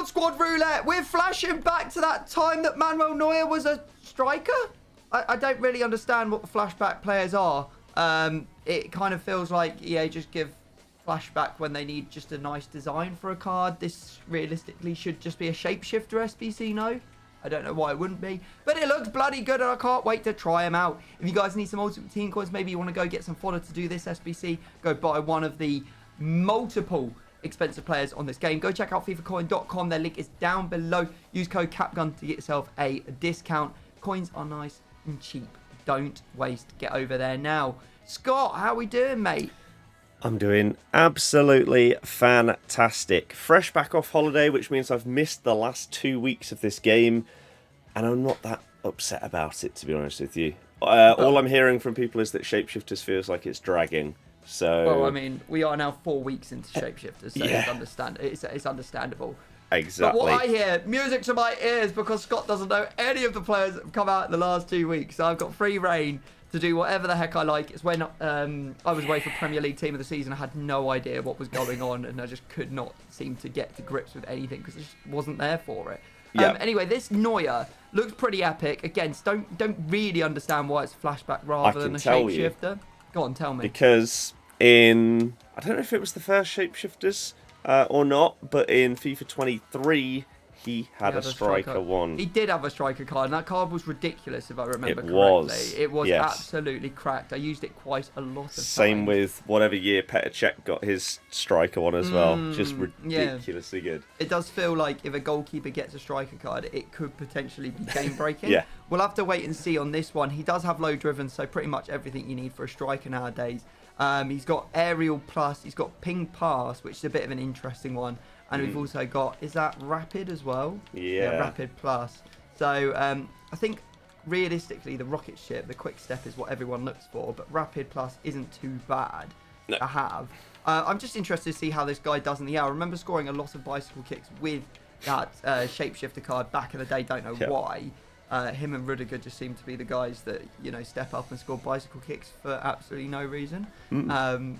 Squad Roulette. We're flashing back to that time that Manuel Neuer was a striker. I don't really understand what the flashback players are. It kind of feels like EA just give flashback when they need just a nice design for a card. This realistically should just be a Shapeshifter SBC, no? I don't know why it wouldn't be. But it looks bloody good and I can't wait to try them out. If you guys need some Ultimate Team coins, maybe you want to go get some fodder to do this SBC, go buy one of the multiple expensive players on this game. Go check out FIFAcoin.com. Their link is down below. Use code CapGun to get yourself a discount. Coins are nice and cheap. Don't waste. Get over there now. Scott, how we doing, mate? I'm doing absolutely fantastic. Fresh back off holiday, which means I've missed the last 2 weeks of this game, and I'm not that upset about it, to be honest with you. All I'm hearing from people is that Shapeshifters feels like it's dragging. So, well, I mean, we are now 4 weeks into Shapeshifters, so yeah. It's understandable. Exactly. But what I hear, music to my ears, because Scott doesn't know any of the players that have come out in the last 2 weeks. So I've got free reign to do whatever the heck I like. It's when I was away for Premier League Team of the Season. I had no idea what was going on, and I just could not seem to get to grips with anything because I just wasn't there for it. Yep. Anyway, this Neuer looks pretty epic. Again, don't really understand why it's flashback rather than a Shapeshifter. Go on, tell me. Because I don't know if it was the first Shapeshifters or not, but in FIFA 23, he had a striker one. He did have a striker card, and that card was ridiculous, if I remember correctly. It was yes. absolutely cracked. I used it quite a lot of Same times. with whatever year Petr Cech got his striker one as well. Just ridiculously good. It does feel like if a goalkeeper gets a striker card, it could potentially be game-breaking. Yeah. We'll have to wait and see on this one. He does have low driven, so pretty much everything you need for a striker nowadays. He's got aerial plus, he's got ping pass, which is a bit of an interesting one. And we've also got, is that rapid as well? Yeah. Rapid plus. So I think realistically the rocket ship, the quick step is what everyone looks for, but rapid plus isn't too bad to have. I'm just interested to see how this guy does in the air. I remember scoring a lot of bicycle kicks with that Shapeshifter card back in the day, don't know why. Him and Rudiger just seem to be the guys that, you know, step up and score bicycle kicks for absolutely no reason. I'm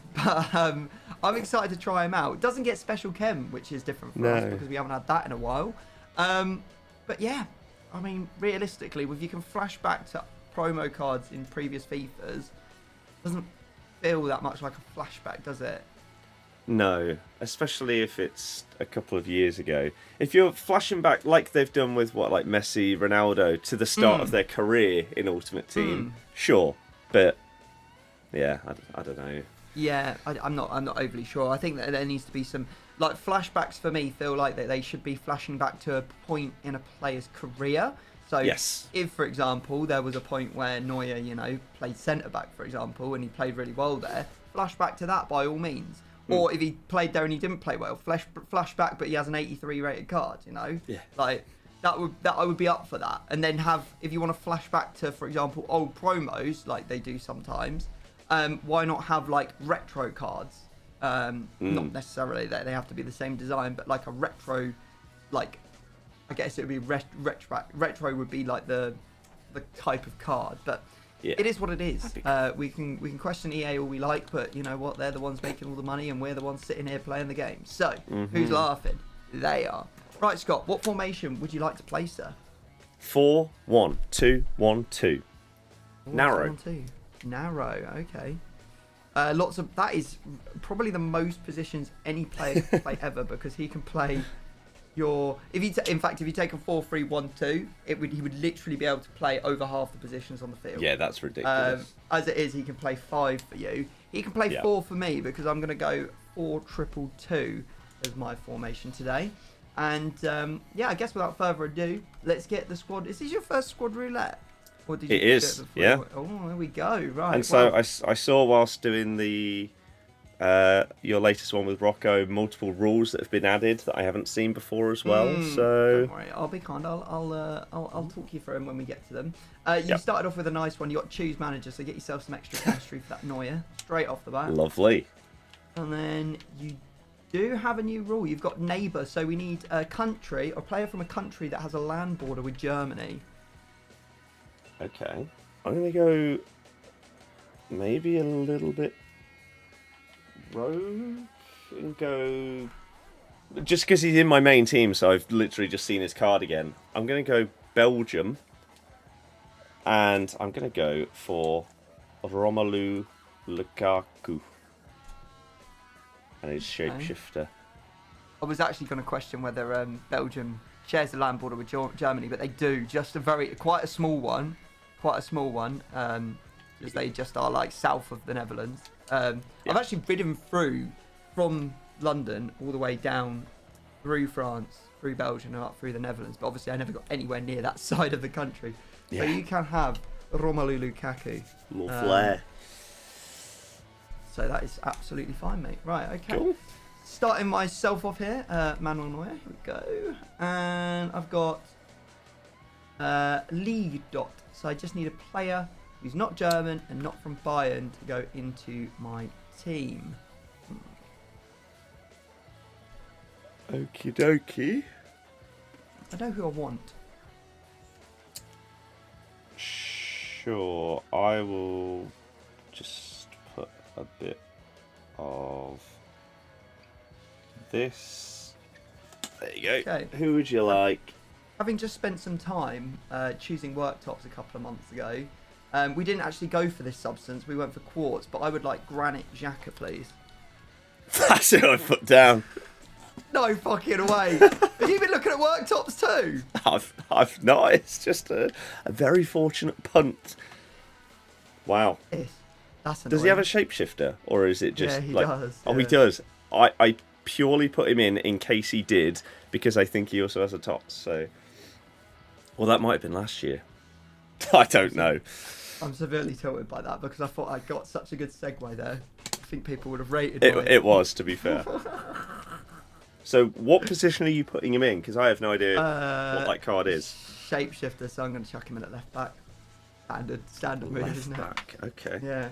excited to try him out. It doesn't get special chem, which is different for us because we haven't had that in a while. But yeah, I mean, realistically, if you can flash back to promo cards in previous FIFAs, it doesn't feel that much like a flashback, does it? No, especially if it's a couple of years ago. If you're flashing back like they've done with like Messi, Ronaldo to the start of their career in Ultimate Team, sure, but yeah, I don't know. Yeah, I'm not overly sure. I think that there needs to be some like flashbacks for me. Feel like that they should be flashing back to a point in a player's career. So if, for example, there was a point where Neuer, you know, played centre back, for example, and he played really well there, flash back to that by all means. Or if he played there and he didn't play well, flash back, but he has an 83 rated card, you know? Yeah. Like, I would be up for that. And then if you want to flash back to, for example, old promos, like they do sometimes, why not have, like, retro cards? Not necessarily that they have to be the same design, but like a retro, like, I guess it would be retro would be like the type of card, but it is what it is. We can question EA all we like, but you know what? They're the ones making all the money, and we're the ones sitting here playing the game. So who's laughing? They are. Right, Scott. What formation would you like to play, sir? 4-1-2-1-2. Narrow. 4-1-2. Narrow. Okay. Lots of that is probably the most positions any player can play ever, because he can play. If you take a 4-3-1-2, he would literally be able to play over half the positions on the field. Yeah, that's ridiculous. As it is, he can play 5 for you. He can play 4 for me, because I'm going to go 4-2-2 as my formation today. And I guess without further ado, let's get the squad. Is this your first squad roulette? Or did you it is. Yeah. Oh, there we go. Right. And so I saw whilst doing the your latest one with Rocco, multiple rules that have been added that I haven't seen before as well. So don't worry, I'll be kind. I'll talk you through them when we get to them. You started off with a nice one. You got choose manager, so get yourself some extra chemistry for that Neuer straight off the bat. Lovely. And then you do have a new rule. You've got neighbour, so we need a country or player from a country that has a land border with Germany. Okay, I'm gonna go maybe a little bit rogue and go just because he's in my main team, so I've literally just seen his card again. I'm going to go Belgium, and I'm going to go for Romelu Lukaku. And his Shapeshifter. I was actually going to question whether Belgium shares the land border with Germany, but they do. Just quite a small one. Because they just are like south of the Netherlands. I've actually ridden through from London all the way down through France, through Belgium, and up through the Netherlands. But obviously, I never got anywhere near that side of the country. Yeah. So you can have Romelu Lukaku. More flair. So that is absolutely fine, mate. Right, okay. Cool. Starting myself off here, Manuel Neuer. Here we go. And I've got League Dot. So I just need a player who's not German and not from Bayern to go into my team. Okie dokie. I know who I want. Sure, I will just put a bit of this. There you go. Okay. Who would you like? Having just spent some time choosing worktops a couple of months ago, we didn't actually go for this substance. We went for quartz, but I would like Granite Xhaka, please. That's it I put down. No fucking way. Have you been looking at worktops too? I've not. It's just a very fortunate punt. Wow. That's annoying. Does he have a shapeshifter, or is it just? Yeah, he like, does. Oh, he does. I purely put him in case he did, because I think he also has a tots. So, well, that might have been last year. I don't know. I'm severely tilted by that because I thought I got such a good segue there. I think people would have rated it was, to be fair. So, what position are you putting him in? Because I have no idea what that card is. Shapeshifter, so I'm going to chuck him in at left back. Standard move, isn't it? Left back, okay. Yeah.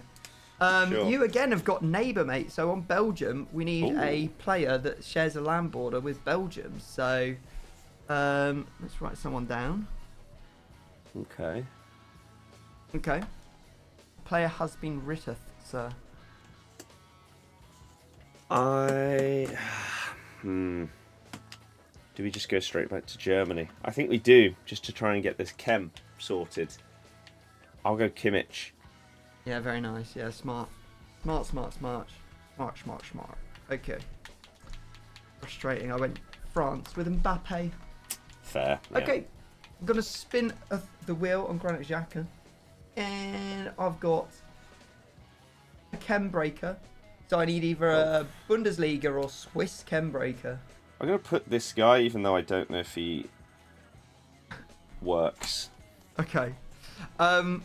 Sure. You again have got neighbour, mate. So on Belgium, we need a player that shares a land border with Belgium. So let's write someone down. Okay. Okay. Player has been written, sir. Do we just go straight back to Germany? I think we do, just to try and get this Chem sorted. I'll go Kimmich. Yeah, very nice. Yeah, smart. Smart. Okay. Frustrating. I went France with Mbappe. Fair. Yeah. Okay. I'm going to spin the wheel on Granite Xhaka. And I've got a Chem Breaker. So I need either a Bundesliga or Swiss Chem Breaker. I'm going to put this guy, even though I don't know if he works. Okay. I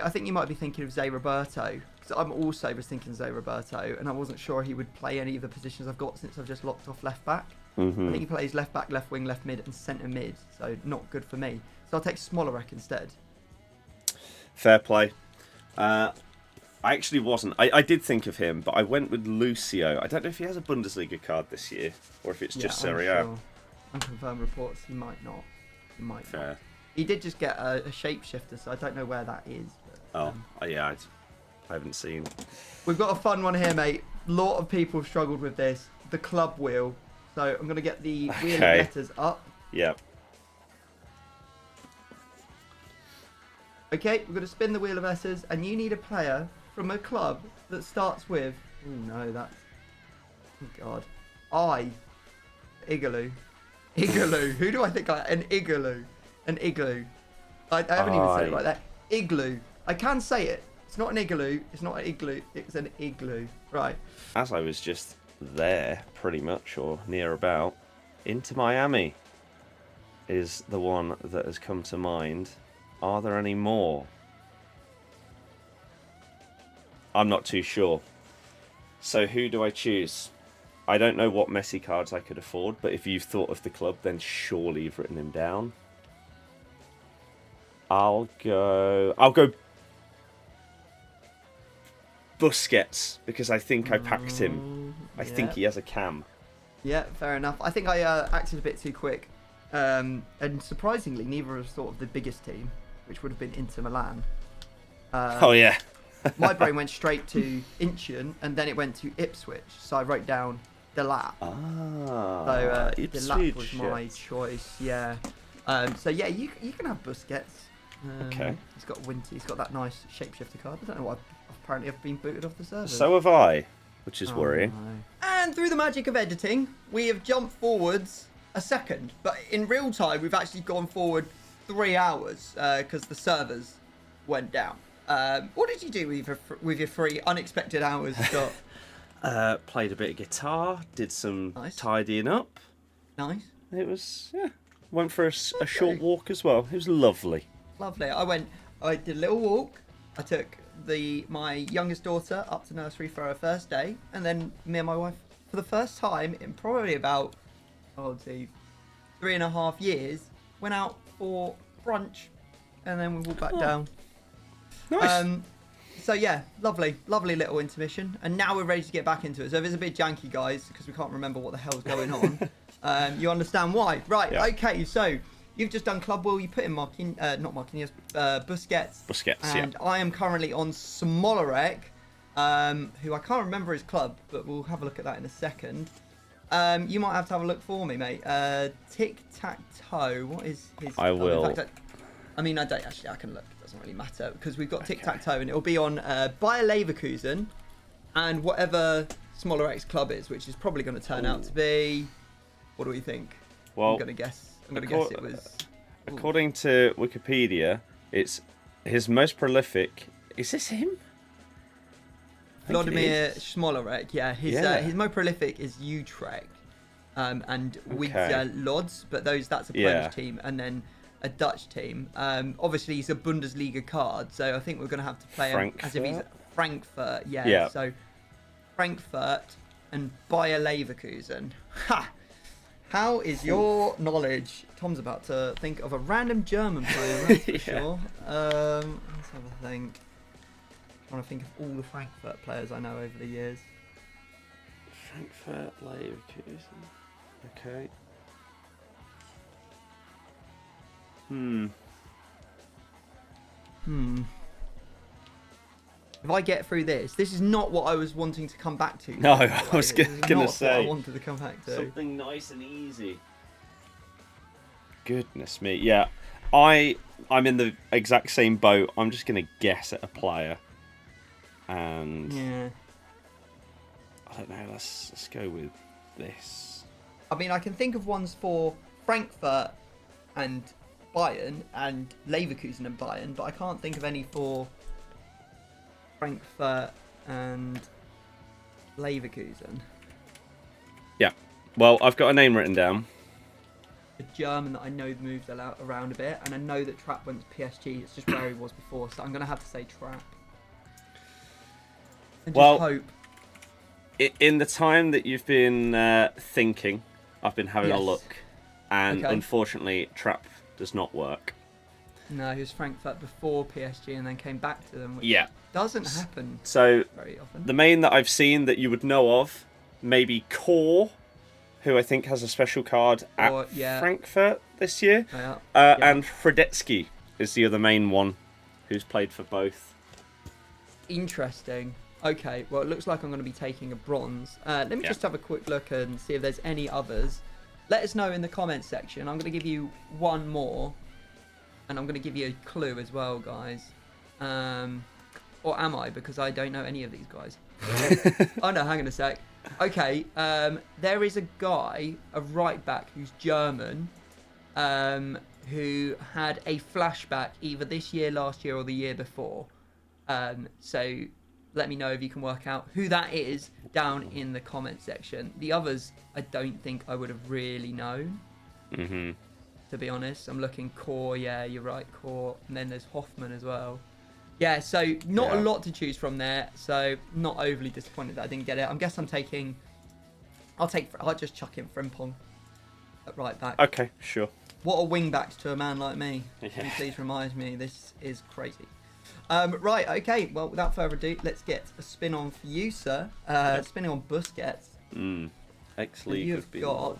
think you might be thinking of Zé Roberto. Because I'm also was thinking Zé Roberto. And I wasn't sure he would play any of the positions I've got since I've just locked off left back. Mm-hmm. I think he plays left back, left wing, left mid, and centre mid. So not good for me. So I'll take Smolarek instead. Fair play. I actually wasn't. I did think of him, but I went with Lucio. I don't know if he has a Bundesliga card this year, or if it's just Serie A. Sure. Unconfirmed reports, he might not. He might Fair. not. He did just get a shapeshifter, so I don't know where that is. But, yeah, I haven't seen. We've got a fun one here, mate. A lot of people have struggled with this. The club wheel. So I'm going to get the wheel of letters up. Yep. Okay, we're going to spin the wheel of letters, and you need a player from a club that starts with... Oh, no, that's... Oh, God. Igloo. Who do I think An igloo. An igloo. I haven't even said it like that. Igloo. I can say it. It's not an igloo. It's not an igloo. It's an igloo. Right. As I was just there, pretty much, or near about, Inter Miami is the one that has come to mind. Are there any more? I'm not too sure. So who do I choose? I don't know what Messi cards I could afford, but if you've thought of the club, then surely you've written him down. I'll go Busquets, because I think I packed him. I think he has a cam. Yeah, fair enough. I think I acted a bit too quick. And surprisingly, neither of us thought of the biggest team, which would have been Inter Milan. Oh, yeah. My brain went straight to Incheon, and then it went to Ipswich. So I wrote down Delap. Ah, So Delap was my choice. Yeah. So yeah, you can have Busquets. Okay. He's got He's got that nice Shapeshifter card. I don't know what. Apparently, I've been booted off the server. So have I, which is worrying. No. And through the magic of editing, we have jumped forwards a second, but in real time, we've actually gone forward 3 hours because the servers went down. What did you do with your 3 unexpected hours, Scott? Played a bit of guitar, did some Nice. tidying up. Nice. It was, went for a short walk as well. It was lovely. Lovely. I did a little walk. I took my youngest daughter up to nursery for her first day, and then me and my wife, for the first time in probably about 3.5 years, went out for brunch, and then we walked back down. Nice. So yeah, lovely little intermission, and now we're ready to get back into it. So if it's a bit janky, guys, because we can't remember what the hell's going on, you understand why. Right, yeah. Okay, so you've just done Club Will, you put in Busquets. Busquets, and I am currently on Smolarek, who I can't remember his club, but we'll have a look at that in a second. You might have to have a look for me, mate. Tic-tac-toe, what is his... I will. In fact, I don't actually, I can look. It doesn't really matter, because we've got Tic-tac-toe, and it'll be on Bayer Leverkusen, and whatever Smollarek's club is, which is probably going to turn out to be... What do we think? Well, I'm going to guess it was... According to Wikipedia, it's his most prolific... Is this him? Vladimir Smolarek, yeah. His most prolific is Utrecht and Widja Lodz, but that's a Polish team, and then a Dutch team. Obviously, he's a Bundesliga card, so I think we're going to have to play him as if he's Frankfurt. Yeah. So Frankfurt and Bayer Leverkusen. Ha! How is your knowledge? Tom's about to think of a random German player, that's for sure. Let's have a think. I'm trying to think of all the Frankfurt players I know over the years. Frankfurt, Leverkusen. Okay. If I get through this is not what I was wanting to come back to. No, I was going to say. What I wanted to come back to. Something nice and easy. Goodness me. Yeah, I'm in the exact same boat. I'm just going to guess at a player. And yeah, I don't know. Let's go with this. I mean, I can think of ones for Frankfurt and Bayern and Leverkusen and Bayern, but I can't think of any for Frankfurt and Leverkusen. Yeah. Well, I've got a name written down. A German that I know moves around a bit, and I know that Trapp went to PSG. It's just where he was before, so I'm going to have to say Trapp. And just hope. In the time that you've been thinking, I've been having a look, and unfortunately, Trapp does not work. No, he was Frankfurt before PSG and then came back to them, which doesn't happen very often. The main that I've seen that you would know of, maybe Core, who I think has a special card at Frankfurt this year, and Fredetsky is the other main one who's played for both. Interesting. Okay, well, it looks like I'm going to be taking a bronze. Let me just have a quick look and see if there's any others. Let us know in the comments section. I'm going to give you one more. And I'm going to give you a clue as well, guys. Or am I? Because I don't know any of these guys. Oh, no, hang on a sec. Okay, there is a guy, a right back, who's German, who had a flashback either this year, last year, or the year before. So let me know if you can work out who that is down in the comment section. The others, I don't think I would have really known. Mm-hmm. To be honest, I'm looking Core. Yeah, you're right, Core. And then there's Hoffman as well. Yeah, so not a lot to choose from there. So not overly disappointed that I didn't get it. I guess I'm taking. I'll just chuck in Frimpong at right back. Okay, sure. What a wing back to a man like me. Yeah. And please remind me, this is crazy. Right, okay. Well, without further ado, let's get a spin on for you, sir. Spinning on Busquets. X-League You've got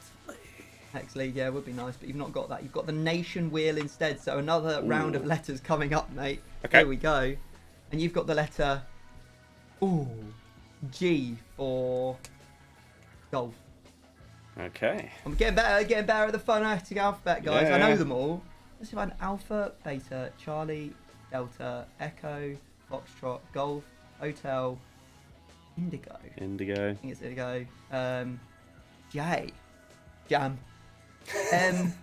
X-League, yeah, would be nice, but you've not got that. You've got the nation wheel instead, so another round of letters coming up, mate. Okay. Here we go. And you've got the letter G for golf. Okay. I'm getting better at the phonetic alphabet, guys. Yeah. I know them all. Let's see if I can Alpha, Beta, Charlie, Delta, Echo, Foxtrot, Golf, Hotel, Indigo. Indigo. I think it's Indigo. J. Jam. M.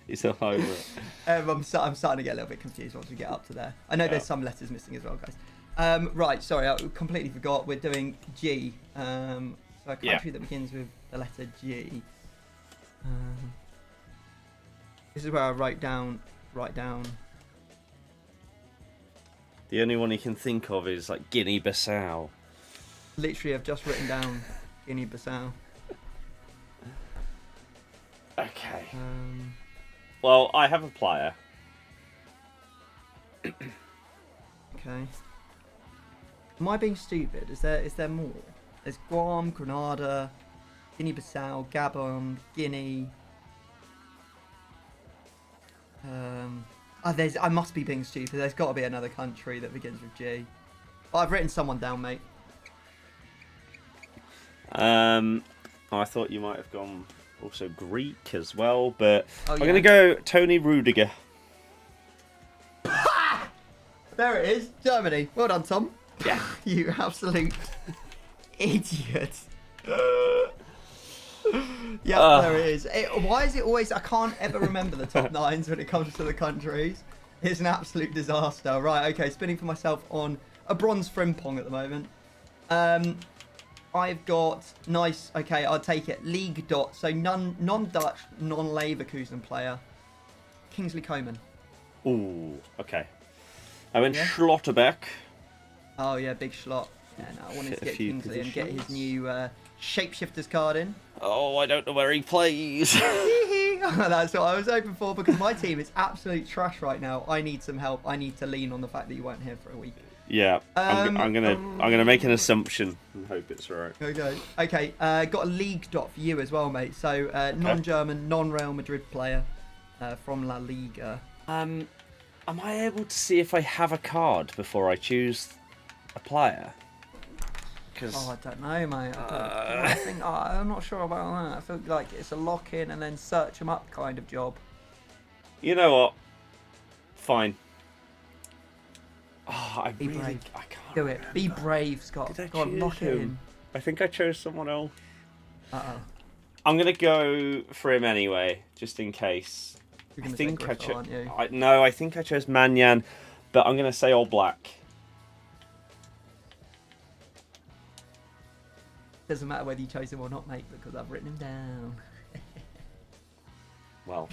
He's all over it. I'm starting to get a little bit confused once we get up to there. I know there's some letters missing as well, guys. Right, sorry, I completely forgot. We're doing G. So a country that begins with the letter G. This is where I write down. The only one you can think of is like Guinea-Bissau. Literally, I've just written down Guinea-Bissau. Okay. Well, I have a player. Okay. Am I being stupid? Is there more? There's Guam, Grenada, Guinea-Bissau, Gabon, Guinea. I must be being stupid. There's got to be another country that begins with G. Oh, I've written someone down, mate. I thought you might have gone also Greek as well, but Oh, I'm yeah. going to go Tony Rudiger. There it is, Germany. Well done, Tom. Yeah. You absolute idiot. Yeah, there it is. Why is it always... I can't ever remember the top nines when it comes to the countries. It's an absolute disaster. Right, okay, spinning for myself on a bronze frimpong at the moment. I've got... Nice, okay, I'll take it. League dot, so non-Dutch, non-Leverkusen player. Kingsley Coman. Ooh, okay. I went Yeah? Schlotterbeck. Oh, yeah, big slot. Yeah, no, I wanted Fit to a get few Kingsley and get his positions. new Shapeshifter's card in. Oh, I don't know where he plays. That's what I was hoping for, because my team is absolute trash right now. I need some help. I need to lean on the fact that you weren't here for a week. Yeah, I'm gonna make an assumption and hope it's right. Okay. Got a league dot for you as well, mate. So non-German, non-Real Madrid player from La Liga. Am I able to see if I have a card before I choose a player? Oh, I don't know, mate. I think I'm not sure about that. I feel like it's a lock-in and then search them up kind of job. You know what? Fine. Oh, Be brave. I can't Do it. remember. Be brave, Scott. Did I Go on, choose lock it in. him? I think I chose someone else. Uh-oh. I'm gonna go for him anyway, just in case. You're I gonna think say I Griffo, chose. aren't you? No, I think I chose Manyan, but I'm gonna say All Black. Doesn't matter whether you chose him or not, mate, because I've written him down. Well,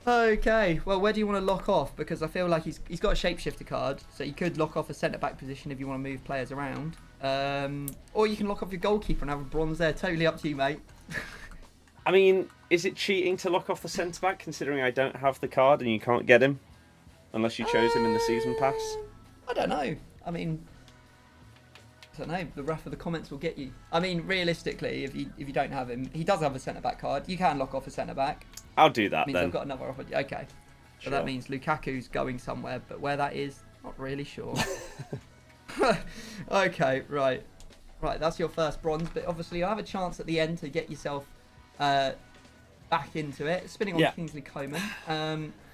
Okay, well, where do you want to lock off? Because I feel like he's got a shapeshifter card, so you could lock off a centre-back position if you want to move players around. Or you can lock off your goalkeeper and have a bronze there. Totally up to you, mate. I mean, is it cheating to lock off the centre back considering I don't have the card and you can't get him unless you chose him in the season pass? I don't know. I mean, I don't know. The wrath of the comments will get you. I mean, realistically, if you don't have him, he does have a centre-back card. You can lock off a centre-back. I'll do that Means then. I've got another offer. Okay. So Sure. that means Lukaku's going somewhere, but where that is, not really sure. Okay, right. Right, that's your first bronze, but obviously you'll have a chance at the end to get yourself back into it. Spinning on Yeah. Kingsley Coman.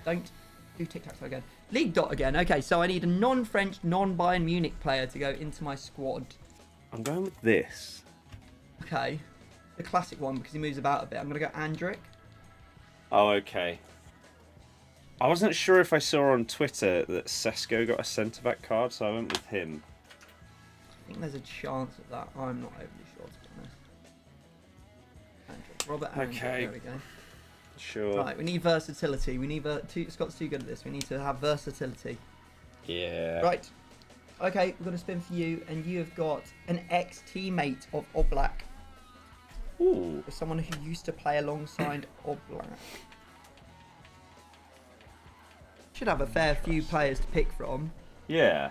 Don't do tic-tac-toe again. League dot again. Okay, so I need a non-French, non-Bayern Munich player to go into my squad. I'm going with this. Okay. The classic one because he moves about a bit. I'm going to go Andrick. Oh, okay. I wasn't sure if I saw on Twitter that Sesko got a centre-back card, so I went with him. I think there's a chance of that. I'm not overly sure, to be honest. Andrick. Robert Andrick. Okay. There we go. Sure. Right, we need versatility. We need Scott's too good at this. We need to have versatility. Yeah. Right. Okay, we're going to spin for you, and you have got an ex-teammate of Oblak. Ooh. Someone who used to play alongside Oblak. Should have a fair few players to pick from. Yeah.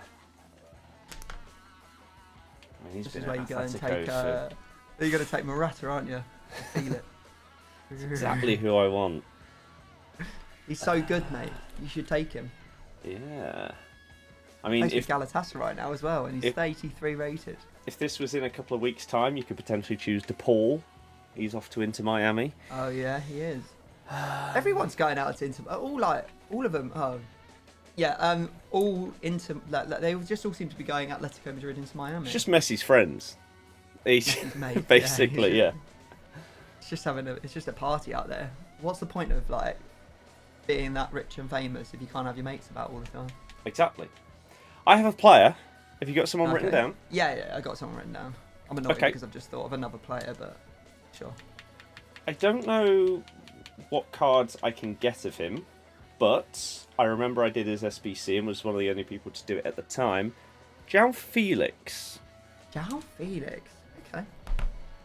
I mean, he's This been is where you at go and Atletico take. for You're going to take Morata, aren't you? I feel it. exactly who I want. He's so good, mate. You should take him. Yeah. I mean, He's with Galatasaray right now as well, and he's if- 33 rated. if this was in a couple of weeks' time, you could potentially choose DePaul. He's off to Inter Miami. Oh yeah, he is. Everyone's going out to Inter. All of them. Oh, yeah. All Inter. They just all seem to be going Atletico Madrid into Miami. It's just Messi's friends. He's Mate, basically, yeah. It's just a party out there. What's the point of like being that rich and famous if you can't have your mates about all the time? Exactly. I have a player. Have you got someone written down? Yeah, I got someone written down. I'm annoyed because I've just thought of another player, but sure. I don't know what cards I can get of him, but I remember I did his SBC and was one of the only people to do it at the time. João Felix. João Felix. Okay.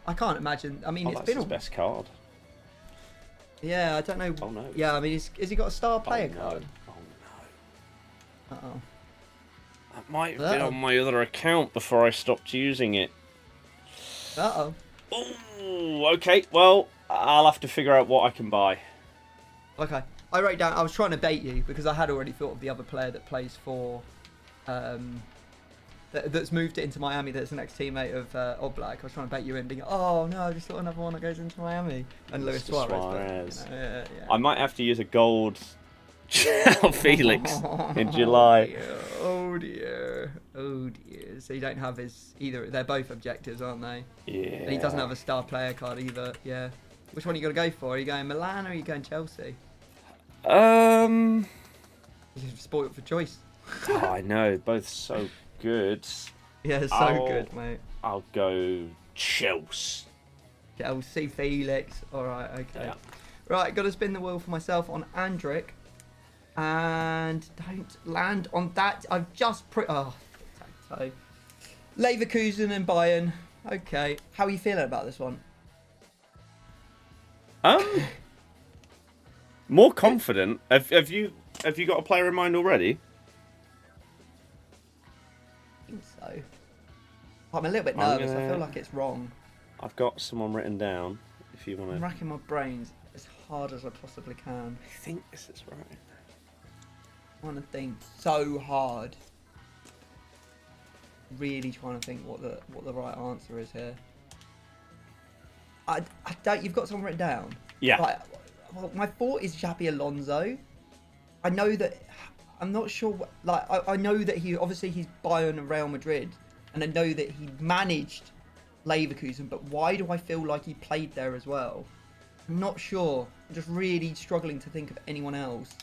I can't imagine. I mean, it's that's been his best card. Yeah, I don't know. Oh no. Yeah, I mean, has he got a star player card? Oh no. Uh-oh. That might have been on my other account before I stopped using it. Uh-oh. Oh, okay. Well, I'll have to figure out what I can buy. Okay. I wrote down, I was trying to bait you because I had already thought of the other player that plays for, that's moved it into Miami, that's an ex-teammate of Oblak. I was trying to bait you in, being, oh no, I just thought another one that goes into Miami. And Luis Suarez. But, yeah. I might have to use a gold Felix in July. Oh dear. So you don't have his either. They're both objectives, aren't they? Yeah. And he doesn't have a star player card either. Yeah. Which one are you going to go for? Are you going Milan or are you going Chelsea? You're spoiled for choice. I know, both so good. Yeah, so good, mate. I'll go Chelsea. Chelsea Felix. Alright, okay. Yeah. Right, got to spin the wheel for myself on Andric. And don't land on that. I've just so Leverkusen and Bayern. Okay. How are you feeling about this one? More confident. Have you got a player in mind already? I think so. I'm a little bit nervous. I feel like it's wrong. I've got someone written down. If you want to. I'm racking my brains as hard as I possibly can. I think this is right. I want to think so hard. Really trying to think what the right answer is here. I don't. You've got someone written down. Yeah. Right, well, my thought is Xabi Alonso. I know that. I'm not sure. I know that he's Bayern and Real Madrid, and I know that he managed Leverkusen. But why do I feel like he played there as well? I'm not sure. I'm just really struggling to think of anyone else.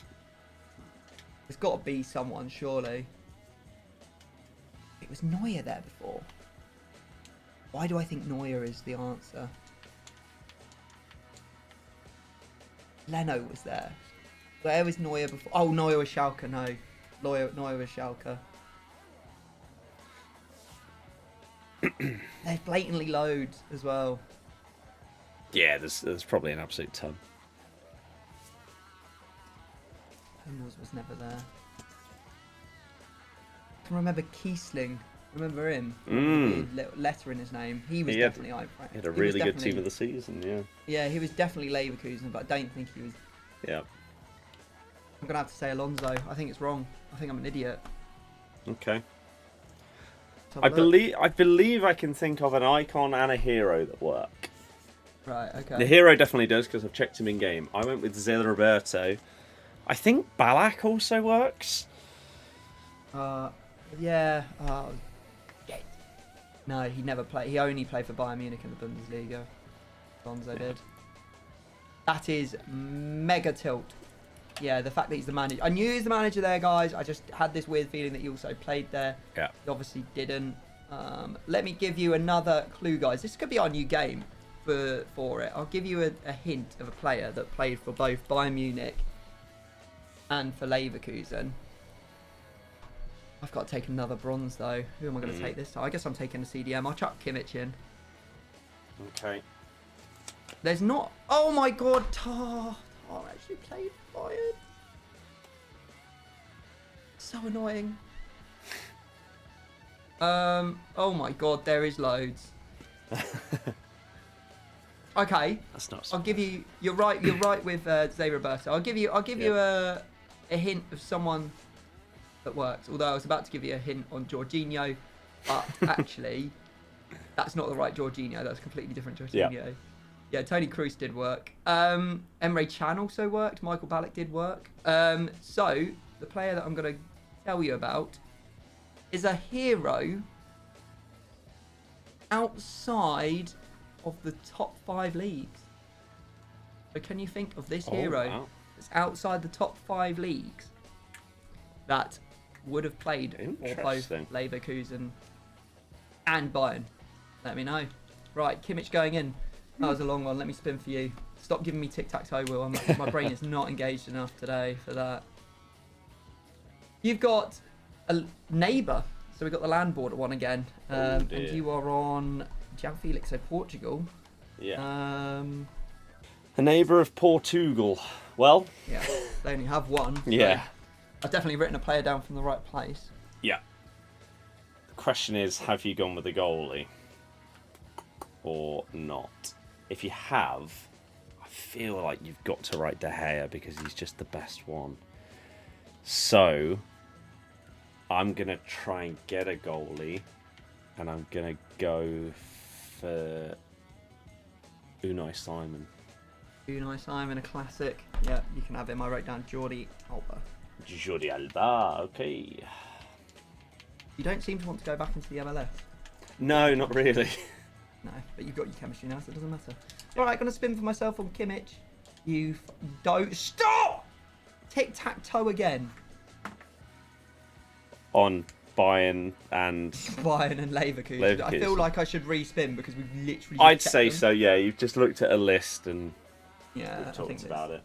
There's got to be someone, surely. It was Neuer there before. Why do I think Neuer is the answer? Leno was there. Where was Neuer before? Oh, Neuer was Schalke, no. Neuer was Schalke. There's blatantly loads as well. Yeah, there's probably an absolute ton. Hummels was never there. I can remember Kiesling. Remember him? Letter in his name. He was definitely Eintracht. He had a really good team of the season, yeah. Yeah, he was definitely Leverkusen, but I don't think he was. Yeah. I'm gonna have to say Alonso. I think it's wrong. I think I'm an idiot. Okay. I believe I can think of an icon and a hero that work. Right. Okay. The hero definitely does because I've checked him in game. I went with Zé Roberto. I think Ballack also works. Yeah. No, he never played. He only played for Bayern Munich in the Bundesliga. Alonso did. That is mega tilt. Yeah, the fact that he's the manager. I knew he was the manager there, guys. I just had this weird feeling that he also played there. Yeah. He obviously didn't. Let me give you another clue, guys. This could be our new game for it. I'll give you a hint of a player that played for both Bayern Munich and for Leverkusen. I've got to take another bronze, though. Who am I going to take this time? I guess I'm taking a CDM. I'll chuck Kimmich in. Okay. There's not... Oh, my God. Tar actually played for Bayern. So annoying. Oh, my God. There is loads. Okay. That's not. I'll give you... You're right with Zé Roberto. I'll give you a hint of someone that works. Although I was about to give you a hint on Jorginho, but actually, That's not the right Jorginho. That's completely different Jorginho. Yeah, Tony Kroos did work. Emre Can also worked. Michael Ballack did work. So the player that I'm going to tell you about is a hero outside of the top 5 leagues. So can you think of this hero that's outside the top 5 leagues that would have played for both Leverkusen and Bayern? Let me know. Right, Kimmich going in. That was a long one. Let me spin for you. Stop giving me tic-tac-toe, Will. My brain is not engaged enough today for that. You've got a neighbour. So we've got the land border one again. And you are on João Felix, so Portugal. Yeah. A neighbour of Portugal. Well. Yeah, they only have one. So yeah. I've definitely written a player down from the right place. Yeah. The question is, have you gone with a goalie or not? If you have, I feel like you've got to write De Gea because he's just the best one. So I'm going to try and get a goalie, and I'm going to go for Unai Simon. Unai Simon, a classic. Yeah, you can have him. I wrote down Jordi Alba. Jordi Alba, okay. You don't seem to want to go back into the MLS. No, not really. No, but you've got your chemistry now, so it doesn't matter. All right, going to spin for myself on Kimmich. You don't stop. Tic-tac-toe again. On Bayern and Leverkusen. I feel like I should re-spin because we've literally. I'd say so. Yeah, you've just looked at a list and we've talked about it.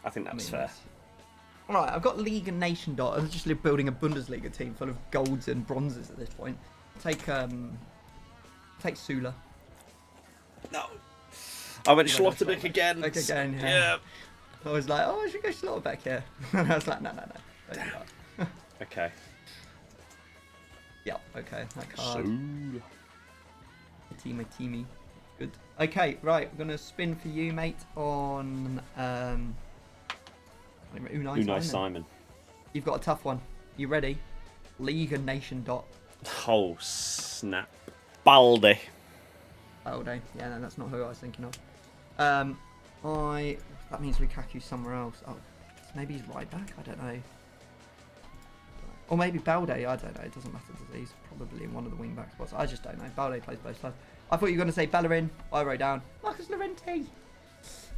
I think that's fair. All right, I've got League and Nation dot. I'm just building a Bundesliga team full of golds and bronzes at this point. Take Sula. No. I went Schlotterbeck again. Yeah. I was like, I should go Schlotterbeck here. And I was like, no. Don't do that. Okay. Yeah, okay. That card. Sula. Teamy. Good. Okay, right. I'm going to spin for you, mate, on Unai Simon. You've got a tough one. You ready? League and Nation dot. Oh, snap. Balde. Yeah, no, that's not who I was thinking of. That means Lukaku's somewhere else. Oh, maybe he's right back. I don't know. Or maybe Balde. I don't know. It doesn't matter. He's probably in one of the wing back spots. I just don't know. Balde plays both sides. I thought you were going to say Bellerin. I wrote down Marcus Llorente.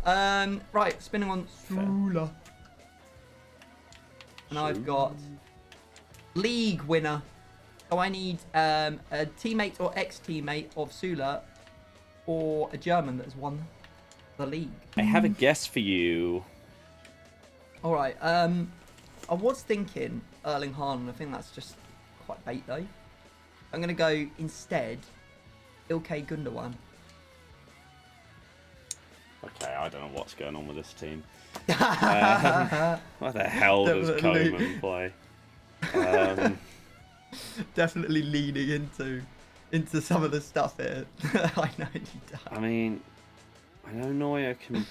Right, spinning on Sula. And I've got league winner. So I need a teammate or ex-teammate of Sula, or a German that has won the league. I have a guess for you. All right. I was thinking Erling Haaland. I think that's just quite bait though. I'm going to go instead Ilkay Gundogan. Okay, I don't know what's going on with this team. What the hell does Koeman play? Definitely leaning into some of the stuff here. I know he does. I mean, I know Neuer can.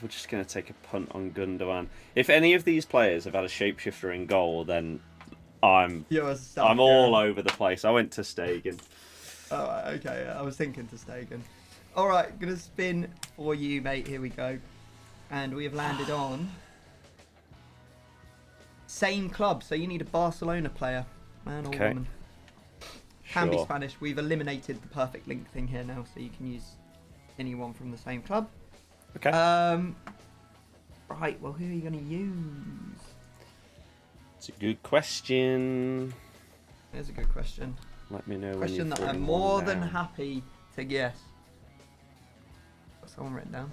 We're just going to take a punt on Gundogan. If any of these players have had a shapeshifter in goal, then I'm all over the place. I went to Stegen. Oh, okay. I was thinking to Stegen. All right, gonna spin for you, mate. Here we go, and we have landed on same club. So you need a Barcelona player, man or woman. Can be Spanish. We've eliminated the perfect link thing here now, so you can use anyone from the same club. Okay. Right. Well, who are you gonna use? It's a good question. There's a good question. Let me know. Question that I'm more than happy to guess. Got someone written down.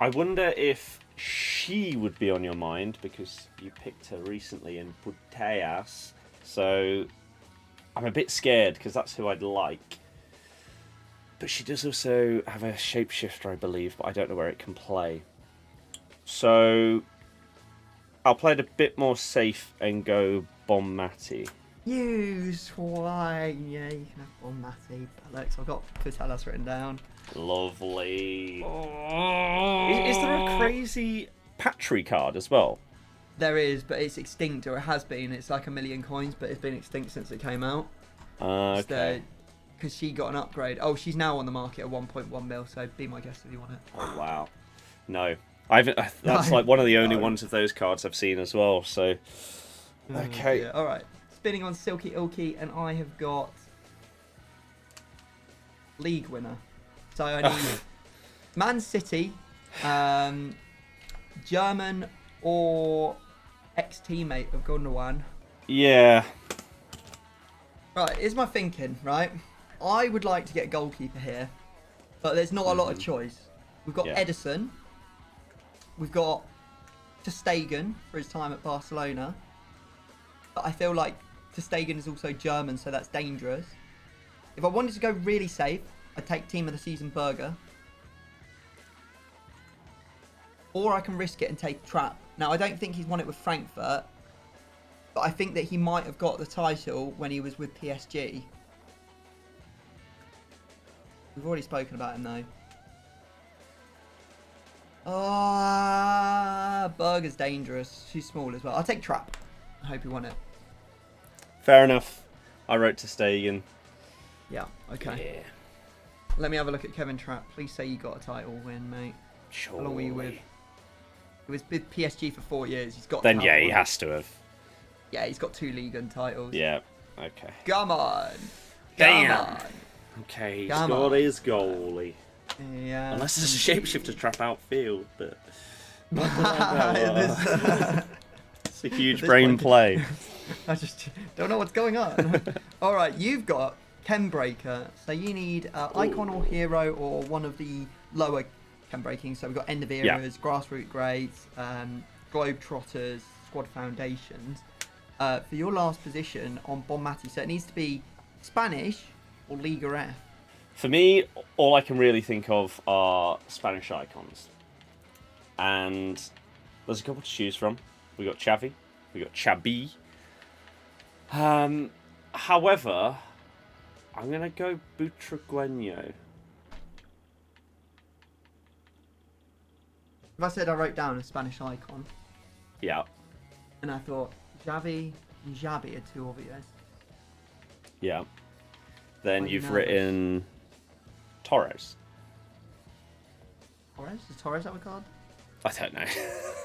I wonder if she would be on your mind because you picked her recently in Putellas. So I'm a bit scared because that's who I'd like. But she does also have a shapeshifter, I believe, but I don't know where it can play. So I'll play it a bit more safe and go Bonmati. You swine. Yeah, you can have Bonmati. Alex, I've got Putellas written down. Lovely. Oh. Is there a crazy Patry card as well? There is, but it's extinct, or it has been. It's like 1 million coins, but it's been extinct since it came out. Okay. Because she got an upgrade. Oh, she's now on the market at 1.1 mil, so be my guest if you want it. Oh, wow. No. That's like one of the only ones of those cards I've seen as well, so... Okay. Yeah. All right. Spinning on Silky Ilky, and I have got league winner. So I need Man City, German, or ex-teammate of Gundogan. Yeah. Right, here's my thinking, right? I would like to get a goalkeeper here, but there's not a lot of choice. We've got Edison. We've got Ter Stegen for his time at Barcelona. But I feel like Ter Stegen is also German, so that's dangerous. If I wanted to go really safe, I'd take Team of the Season Berger. Or I can risk it and take Trapp. Now, I don't think he's won it with Frankfurt, but I think that he might have got the title when he was with PSG. We've already spoken about him, though. Berger's dangerous. She's small as well. I'll take Trapp. I hope he won it. Fair enough. I wrote Ter Stegen. Yeah, okay. Yeah. Let me have a look at Kevin Trapp. Please say you got a title win, mate. Sure. How long were you with? He was with PSG for 4 years. He's got. Then yeah, he has to have. Yeah, he's got 2 Ligue 1 titles. Yeah. Okay. Come on. Damn. Come on. Okay, he Come scored on. his goalie. Yeah. Unless there's a shapeshifter trap outfield, but it's a huge brain play. I just don't know what's going on. All right, you've got Chem Breaker. So you need Icon or Hero or one of the lower Chem Breaking. So we've got End of Eras, Grassroot Grades, Globetrotters, Squad Foundations. For your last position on Bon Mati, so it needs to be Spanish or Liga F. For me, all I can really think of are Spanish icons. And there's a couple to choose from. We got Xavi, we got Xabi. However, I'm going to go Butragueño. If I said I wrote down a Spanish icon, Yeah. and I thought Xavi and Xabi are too obvious. Yeah. Then Quite you've nervous. written Torres. Torres? Is Torres have a card? I don't know.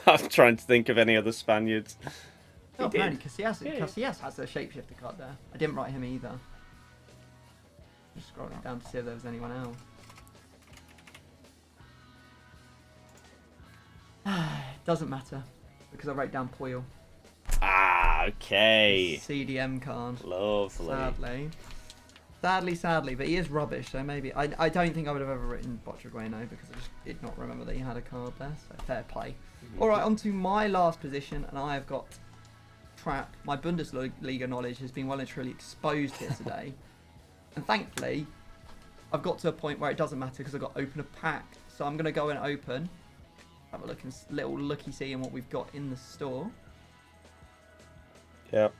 I'm trying to think of any other Spaniards. Oh, He did. apparently Casillas has a shapeshifter card there. I didn't write him either. Just scrolling down to see if there was anyone else. Doesn't matter, because I wrote down Poyle. Ah, okay. CDM card. Lovely. Sadly, but he is rubbish, so maybe... I don't think I would have ever written Butragueño, because I just did not remember that he had a card there, so fair play. Alright, on to my last position, and I have got Trapp. My Bundesliga knowledge has been well and truly exposed here today. And thankfully, I've got to a point where it doesn't matter, because I've got open a pack. So I'm going to go and open, have a look and little looky-see in what we've got in the store. Yep.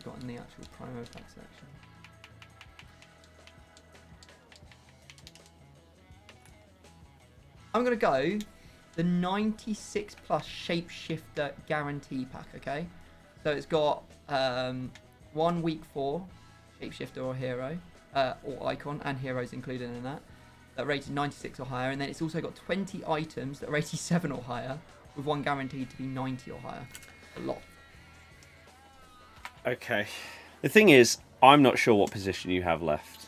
Got in the actual promo pack section. I'm going to go the 96 plus Shapeshifter guarantee pack, okay? So it's got 1 week 4 Shapeshifter or Hero, or Icon, and Heroes included in that are rated 96 or higher, and then it's also got 20 items that are 87 or higher, with 1 guaranteed to be 90 or higher. A lot. Okay. The thing is, I'm not sure what position you have left.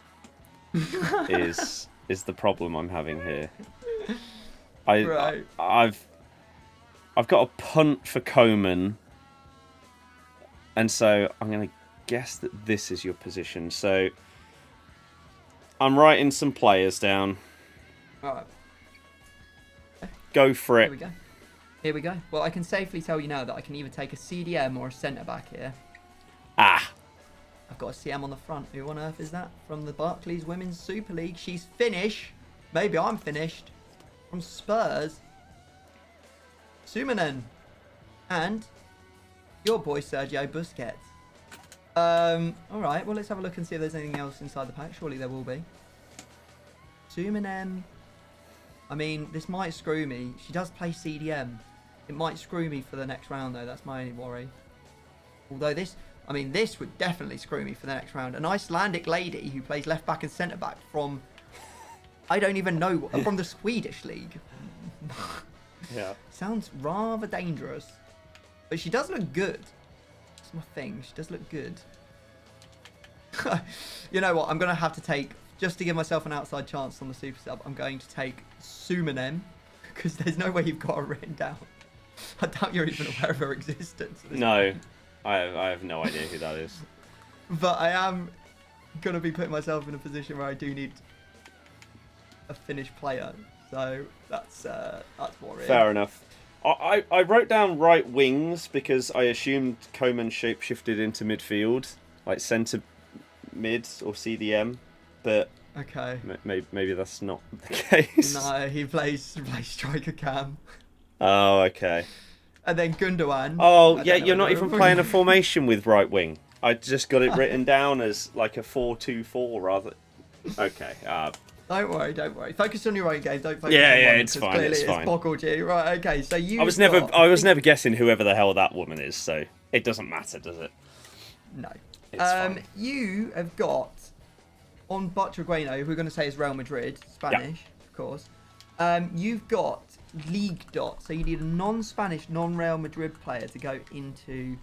is the problem I'm having here. Right. I've got a punt for Coman, and so I'm going to guess that this is your position. So I'm writing some players down. Alright. Go for it. Here we go. Well, I can safely tell you now that I can either take a CDM or a centre back here. Ah. I've got a CM on the front. Who on earth is that? From the Barclays Women's Super League. She's Finnish. Maybe I'm finished. From Spurs. Sumanen. And your boy Sergio Busquets. Alright, well let's have a look and see if there's anything else inside the pack. Surely there will be. Sumanem. I mean, this might screw me. She does play CDM. It might screw me for the next round, though. That's my only worry. Although this would definitely screw me for the next round. An Icelandic lady who plays left back and centre back from, I don't even know, from the Swedish league. Yeah. Sounds rather dangerous. But she does look good. That's my thing. She does look good. You know what? I'm going to have to take, just to give myself an outside chance on the super sub, I'm going to take Sumanem. Because there's no way you've got her written down. I doubt you're even aware of her existence. No. I have no idea who that is. But I am going to be putting myself in a position where I do need a Finnish player. So that's worrying. Fair enough. I wrote down right wings because I assumed Coman shapeshifted into midfield, like centre mid or CDM, but okay, maybe that's not the case. No, he plays striker cam. Oh, okay. And then Gundogan. Oh, yeah, you're not even playing a formation with right wing. I just got it written down as like a 4-2-4 rather. Okay. Don't worry. Focus on your own game. Don't focus yeah, on mine, it's fine. Clearly It's fine. boggled you. Right, okay. So you. I was never guessing whoever the hell that woman is, so it doesn't matter, does it? No. It's fine. You have got on Butragueno, who we're going to say is Real Madrid, Spanish, of course. You've got League Dot, so you need a non-Spanish, non-Real Madrid player to go into.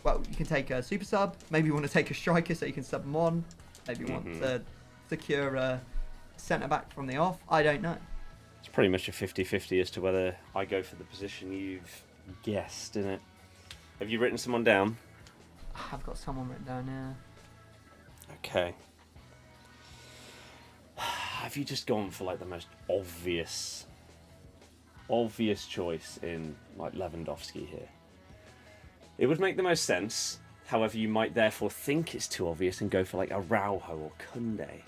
Well, you can take a super sub. Maybe you want to take a striker, so you can sub them on. Maybe you want to secure a centre back from the off. I don't know. It's pretty much a 50-50 as to whether I go for the position you've guessed, isn't it? Have you written someone down? I've got someone written down now. Okay. Have you just gone for like the most obvious choice in like Lewandowski here? It would make the most sense. However, you might therefore think it's too obvious and go for like a Araujo or Kunde.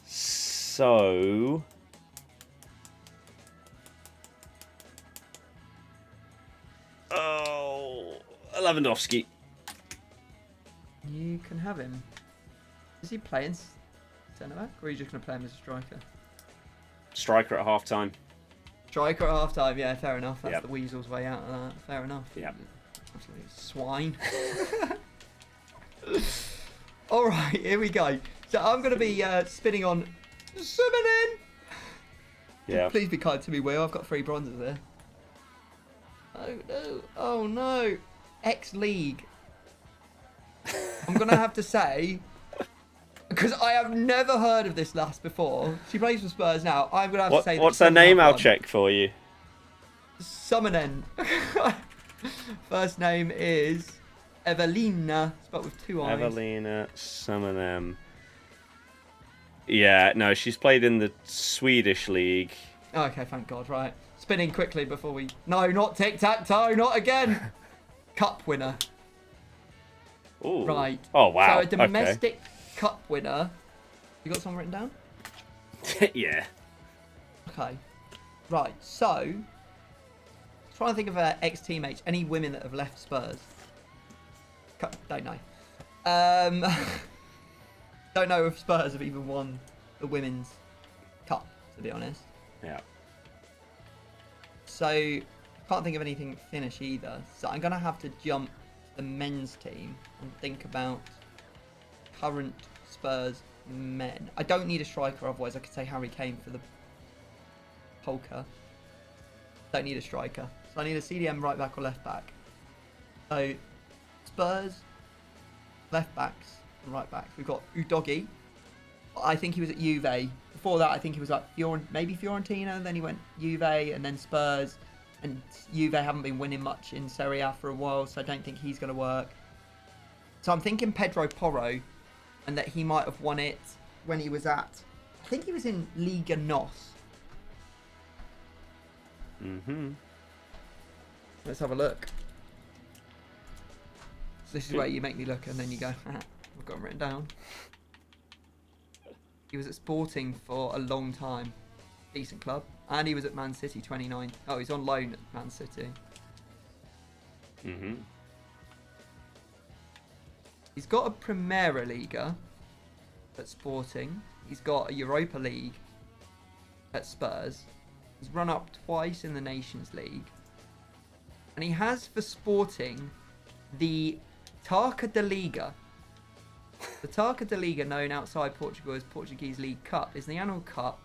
So Lewandowski. You can have him. Is he playing centre back, or are you just going to play him as a striker? Striker at half time. Striker at half time, yeah, fair enough. That's Yep. the weasel's way out of that. Fair enough. Yeah. Absolutely swine. Alright, here we go. So I'm going to be spinning on Sumanen. Yeah. Please be kind to me, Will. I've got 3 bronzes there. Oh no. Oh no. X-League. I'm going to have to say, because I have never heard of this lass before. She plays for Spurs now. I'm going to have to say... What's her name? I'll check for you. Sumanen. First name is Evelina, spelled with 2 I's. Evelina Sumanen. Yeah, no, she's played in the Swedish league. Okay, thank God, right. Spinning quickly before we... No, not tic-tac-toe, not again. Cup winner. Ooh. Right. Oh, wow. So a domestic cup winner. You got someone written down? Yeah. Okay. Right, so... Trying to think of ex-teammates. Any women that have left Spurs? Don't know. Don't know if Spurs have even won the Women's Cup, to be honest. Yeah. So, can't think of anything Finnish either. So I'm going to have to jump to the men's team and think about current Spurs men. I don't need a striker, otherwise I could say Harry Kane for the polka. Don't need a striker. So I need a CDM right back or left back. So, Spurs, left backs and right backs. We've got Udogi. I think he was at Juve. Before that, I think he was like maybe Fiorentina, and then he went Juve and then Spurs. And Juve haven't been winning much in Serie A for a while, so I don't think he's going to work. So I'm thinking Pedro Porro, and that he might have won it when he was at... I think he was in Liga NOS. Mm-hmm. Let's have a look. So this is where you make me look and then you go, I've got him written down. He was at Sporting for a long time. Decent club. And he was at Man City 29. Oh, he's on loan at Man City. Mm-hmm. He's got a Primera Liga at Sporting. He's got a Europa League at Spurs. He's run up twice in the Nations League. And he has for Sporting the Taça da Liga. The Taça da Liga, known outside Portugal as Portuguese League Cup, is the annual cup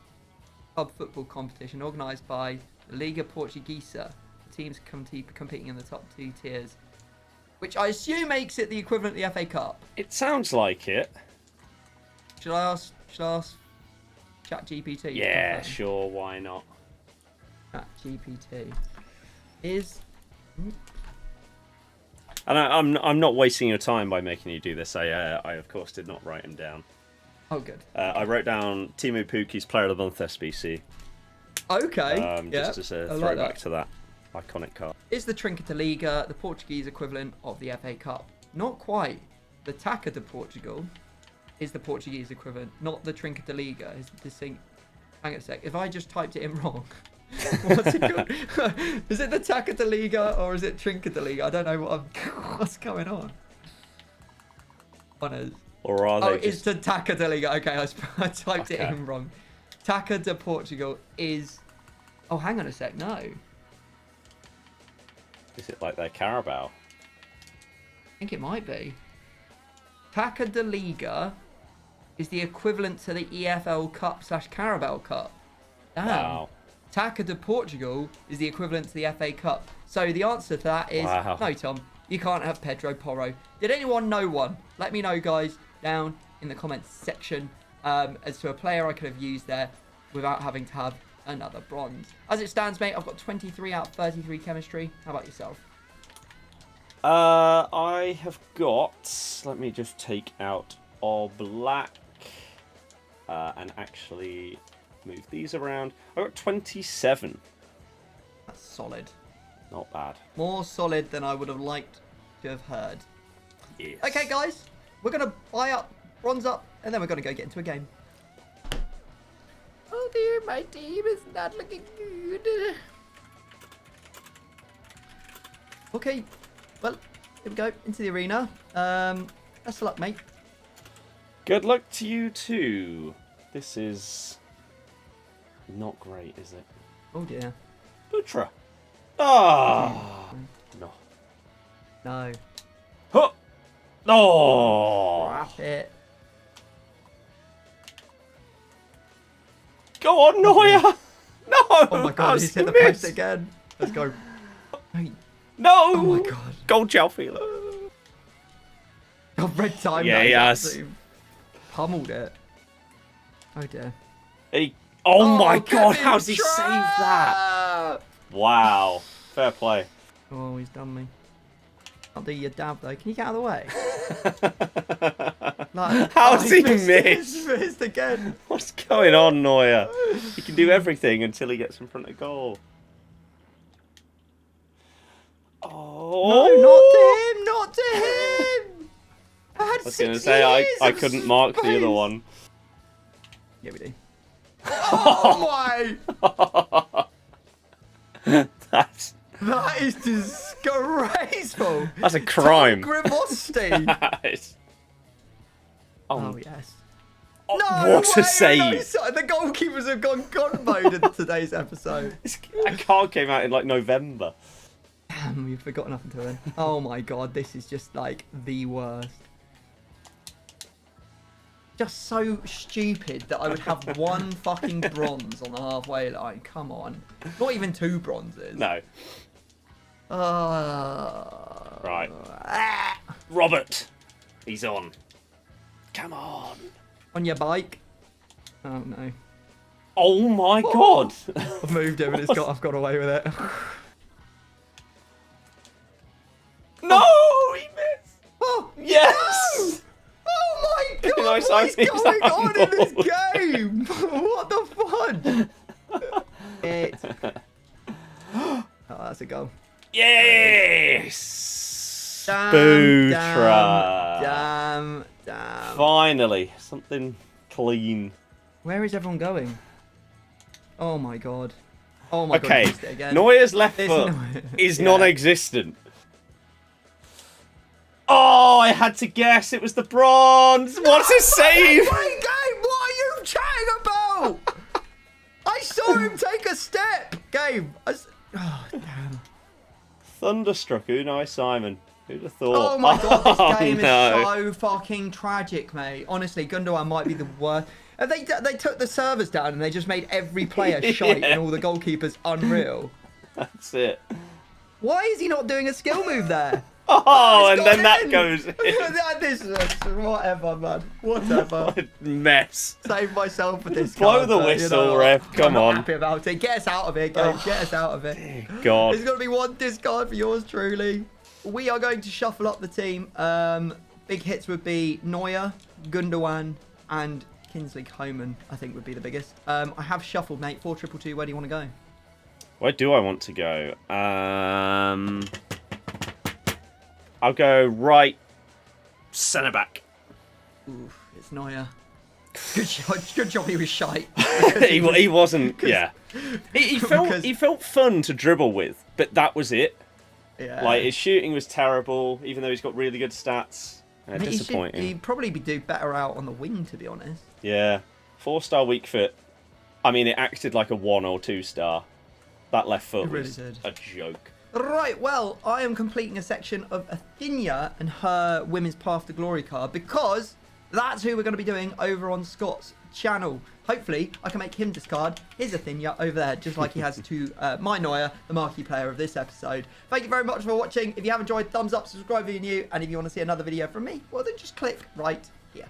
club football competition organised by the Liga Portuguesa. The teams competing in the top 2 tiers, which I assume makes it the equivalent of the FA Cup. It sounds like it. Should I ask ChatGPT? Yeah, sure, why not? ChatGPT is... And I'm not wasting your time by making you do this. I of course did not write him down. Oh, good. I wrote down Timu Puki's Player of the Month SBC. Okay. Just as a throwback to that iconic card. Is the Trinca da Liga the Portuguese equivalent of the FA Cup? Not quite. The Taça de Portugal is the Portuguese equivalent, not the Trinca da Liga. Is distinct. Hang on a sec. If I just typed it in wrong, what's it called? Is it the Taça da Liga or is it Trinca da Liga? I don't know what's going on. Honors. Or are they it's the Taça da Liga. Okay, I typed it Okay. in wrong. Taça de Portugal is... Oh, hang on a sec. No. Is it like their Carabao? I think it might be. Taça da Liga is the equivalent to the EFL Cup / Carabao Cup. Damn. Wow. Taça de Portugal is the equivalent to the FA Cup. So the answer to that is no, Tom. You can't have Pedro Porro. Did anyone know one? Let me know, guys, down in the comments section as to a player I could have used there without having to have another bronze. As it stands, mate, I've got 23 out of 33 chemistry. How about yourself? I have got... Let me just take out Black and actually move these around. I got 27. That's solid. Not bad. More solid than I would have liked to have heard. Yes. Okay, guys, we're going to buy up, bronze up, and then we're going to go get into a game. Oh dear, my team is not looking good. Okay, well, here we go, into the arena. Best of luck, mate. Good luck to you too. This is not great, is it? Oh dear. Butra. Ah. No. No. Huh. No. Crap it. Go on, Neuer. No. Oh my god, he's hit the post again. Let's go. Hey. No. Oh my god. Goal Jalfila. Oh, red time. Yeah, he has. Absolutely pummeled it. Oh dear. Oh my god, Kevin how's he saved that? Wow. Fair play. Oh, he's done me. I'll do your dab though. Can you get out of the way? Like, How's he missed? missed? He's missed again. What's going on, Neuer? He can do everything until he gets in front of goal. Oh. No, not to him. Not to him. I was going to say, I couldn't mark the other one. Yeah, we do. Oh my! That is disgraceful. That's a crime. Grimosty. Oh yes. Oh, No, what a save! No, the goalkeepers have gone God mode in today's episode. That card came out in like November. Damn, we've forgotten up until then. Oh my god, this is just like the worst. Just so stupid that I would have one fucking bronze on the halfway line. Come on. Not even 2 bronzes. No. Right. Ah. Robert. He's on. Come on. On your bike. Oh no. Oh my god. I've moved him and I've got away with it. No, he missed. Oh, Yes. no! Oh my god, Nice what is opening going on in this handball. game? What the fun? Oh, that's a goal. Yes. Damn, Bootra. damn. Finally, something clean. Where is everyone going? Oh my god. Oh my god, Okay, he missed it again. Neuer's left This foot Neuer- is Yeah. non-existent. Oh, I had to guess. It was the bronze. What a save! Wait, game, what are you chatting about? I saw step! Game! Oh, damn. Thunderstruck Unai Simon. Who'd have thought? Oh my god, this Oh, game no. is so fucking tragic, mate. Honestly, Gundogan might be the worst. And they took the servers down and they just made every player shite and all the goalkeepers unreal. That's it. Why is he not doing a skill move there? Oh, It's and then gone that in. goes in. This is whatever, man. Whatever. What a mess. Save myself for this. Blow card, the but, whistle, ref. Come I'm not on. happy about it. Get us out of here, guys. Get us out of it. God. There's got to be one discard for yours truly. We are going to shuffle up the team. Big hits would be Neuer, Gundogan, and Kingsley Coman, I think would be the biggest. I have shuffled, mate. 4-2-2. Where do you want to go? Where do I want to go? I'll go right centre back. Oof, it's Neuer. Good job he was shite. he wasn't. Yeah. He felt fun to dribble with, but that was it. Yeah. Like his shooting was terrible, even though he's got really good stats. Disappointing. He'd probably do better out on the wing, to be honest. Yeah. 4-star weak foot. I mean, it acted like a 1 or 2 star. That left foot It really was did. a joke. Right, well, I am completing a section of Athena and her Women's Path to Glory card because that's who we're going to be doing over on Scott's channel. Hopefully, I can make him discard his Athena over there, just like he has to my Neuer, the marquee player of this episode. Thank you very much for watching. If you have enjoyed, thumbs up, subscribe if you're new, and if you want to see another video from me, well, then just click right here.